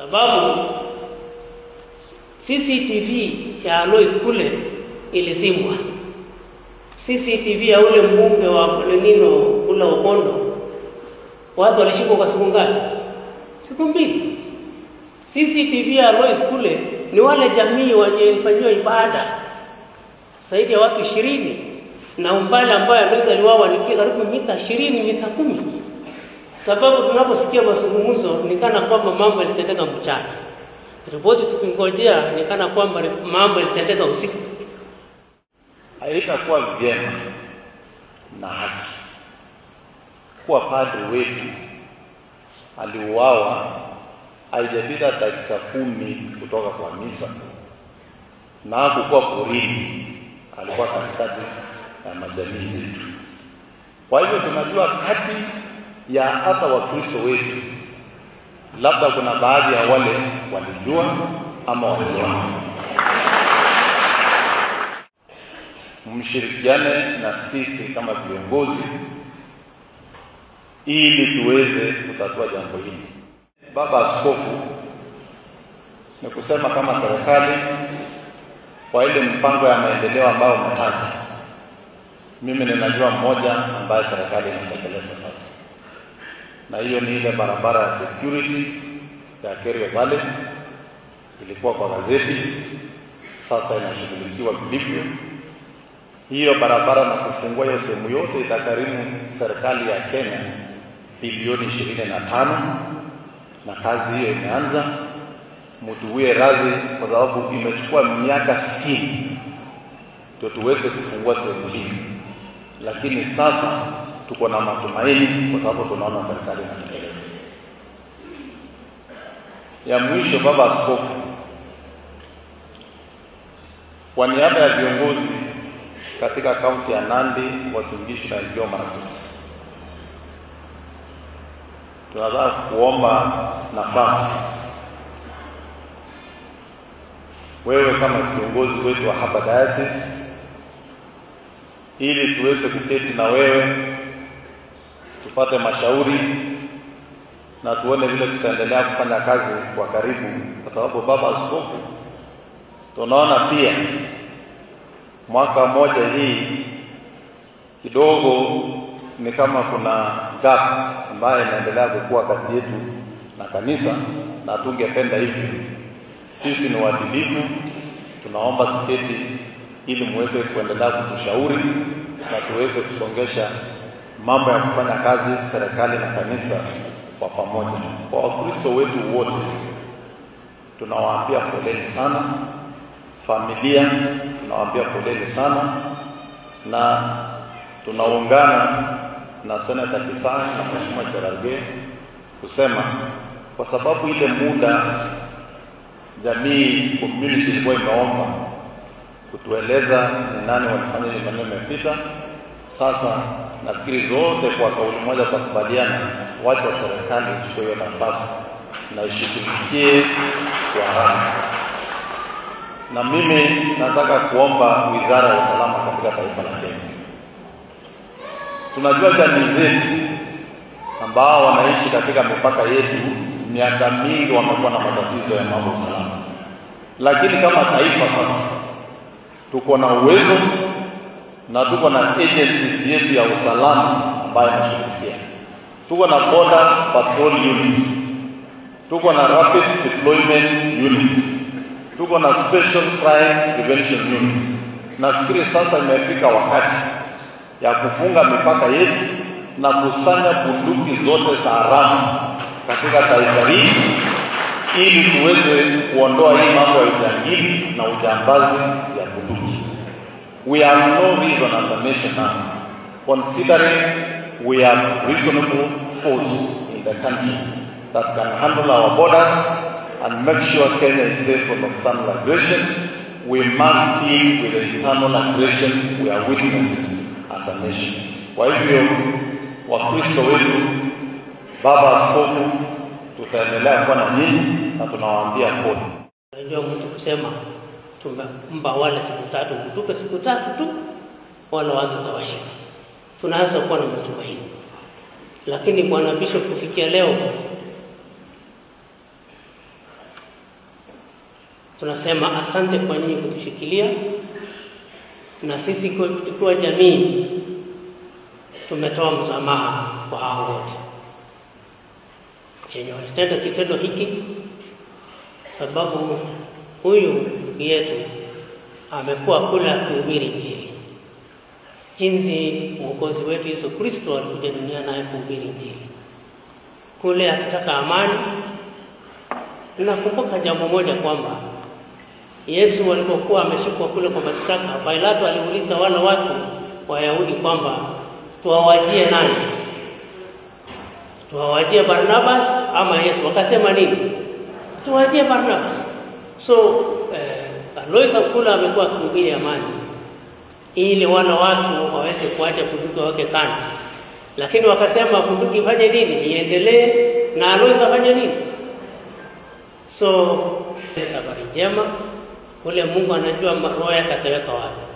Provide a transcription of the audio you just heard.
sababu CCTV ya Alois kule ilizimwa. CCTV ya ule mbunge wa Lenino ule Okondo, watu walishikwa kwa siku ngapi? Siku 2. CCTV ya Alois kule ni wale jamii waliofanywa ibada zaidi ya watu 20, na umbali ambao Alois aliwawa ni karibu mita 20, mita 10. Sababu tunaposikia mazungumzo ni kana kwamba mambo yalitendeka mchana. Ripoti tukingojea ni kana kwamba mambo yalitendeka usiku. Haitakuwa vyema na haki kwa padri wetu aliuawa haijapita dakika 10 kutoka kwa misa, na hakuwa porini, alikuwa katikati ya majamii zetu. Kwa hivyo tunajua kati ya hata Wakristo wetu labda kuna baadhi ya wale walijua ama waliona. Mshirikiane na sisi kama viongozi ili tuweze kutatua jambo hili. Baba Askofu, ni kusema kama serikali kwa ile mpango ya maendeleo ambao umetaja, mimi ninajua mmoja ambaye serikali inatekeleza sasa, na hiyo ni ile barabara ya security ya Kerio Valley. Ilikuwa kwa gazeti, sasa inashughulikiwa vilivyo. Hiyo barabara na kufungua hiyo sehemu yote itakarimu serikali ya Kenya bilioni 25, na kazi hiyo imeanza. Mtuwie radhi kwa sababu imechukua miaka 60 ndio tuweze kufungua sehemu hii, lakini sasa tuko na matumaini kwa sababu tunaona serikali inatekeleza. Ya mwisho, Baba Askofu, kwa niaba ya viongozi katika kaunti ya Nandi, Uasin Gishu na Elgeyo Marakwet, tunataka kuomba nafasi wewe kama kiongozi wetu wa hapa diocese, ili tuweze kuketi na wewe tupate mashauri na tuone vile tutaendelea kufanya kazi kwa karibu, kwa sababu Baba Askofu, tunaona pia mwaka mmoja hii kidogo ni kama kuna gap ambayo inaendelea kukua kati yetu na kanisa, na tungependa hivi. Sisi ni waadilifu, tunaomba tuketi ili muweze kuendelea kutushauri na tuweze kusongesha mambo ya kufanya kazi serikali na kanisa kwa pamoja. Kwa Wakristo wetu wote tunawaambia poleni sana, familia tunawaambia poleni sana, na tunaungana na Senator Kisang na Mheshimiwa Cherargei kusema kwa sababu ile muda jamii community ilikuwa imeomba kutueleza ni nani walifanya ile maneno yamepita. Sasa nafikiri zote kwa kauli moja tukubaliana, wacha serikali ichukue hiyo nafasi na ishughulikie kwa haraka. Na mimi nataka kuomba Wizara ya Usalama katika taifa la Kenya. Tunajua jamii zetu ambao wanaishi katika mipaka yetu miaka mingi wamekuwa na matatizo ya mambo usalama, lakini kama taifa sasa tuko na uwezo na tuko na agencies yetu ya usalama ambayo inashughulikia. Tuko na border patrol units, tuko na rapid deployment units, tuko na special crime prevention units. Nafikiri sasa imefika wakati ya kufunga mipaka yetu na kusanya bunduki zote za haramu katika taifa hili ili tuweze kuondoa hii mambo ya ujangili na ujambazi ya bunduki. We have no reason as a nation now, considering we have reasonable force in the country that can handle our borders and make sure Kenya is safe from external aggression. We must deal with the internal aggression we are witnessing as a nation. Kwa hivyo Wakristo wetu, Baba Askofu, tutaendelea kuwa na nyinyi na tunawaambia pole. Ndio mtu kusema tumempa wale siku 3, mtupe siku 3 tu wala watu tawashika. Tunaanza kuwa na matumaini. Lakini Bwana Bishop kufikia leo tunasema asante kwa nyinyi kutushikilia, na sisi tukiwa jamii tumetoa msamaha kwa hao wote chenye walitenda kitendo hiki, sababu huyu ndugu yetu amekuwa kule akihubiri Injili, jinsi Mwokozi wetu Yesu Kristo alikuja duniani naye kuhubiri Injili kule akitaka amani. Nakumbuka jambo moja kwamba Yesu alipokuwa ameshikwa kule kwa mashtaka, Pilato aliuliza wale watu Wayahudi kwamba tuwawajie nani? Tuwawajie Barnabas ama Yesu? Wakasema nini? Tuwajie Barnabas. So Alois Akula amekuwa akihubiri amani ili wale watu waweze kuacha bunduki wake kando, lakini wakasema bunduki ifanye nini? Iendelee na Alois afanye nini? So safari njema, kule Mungu anajua roho yake ataweka wapi.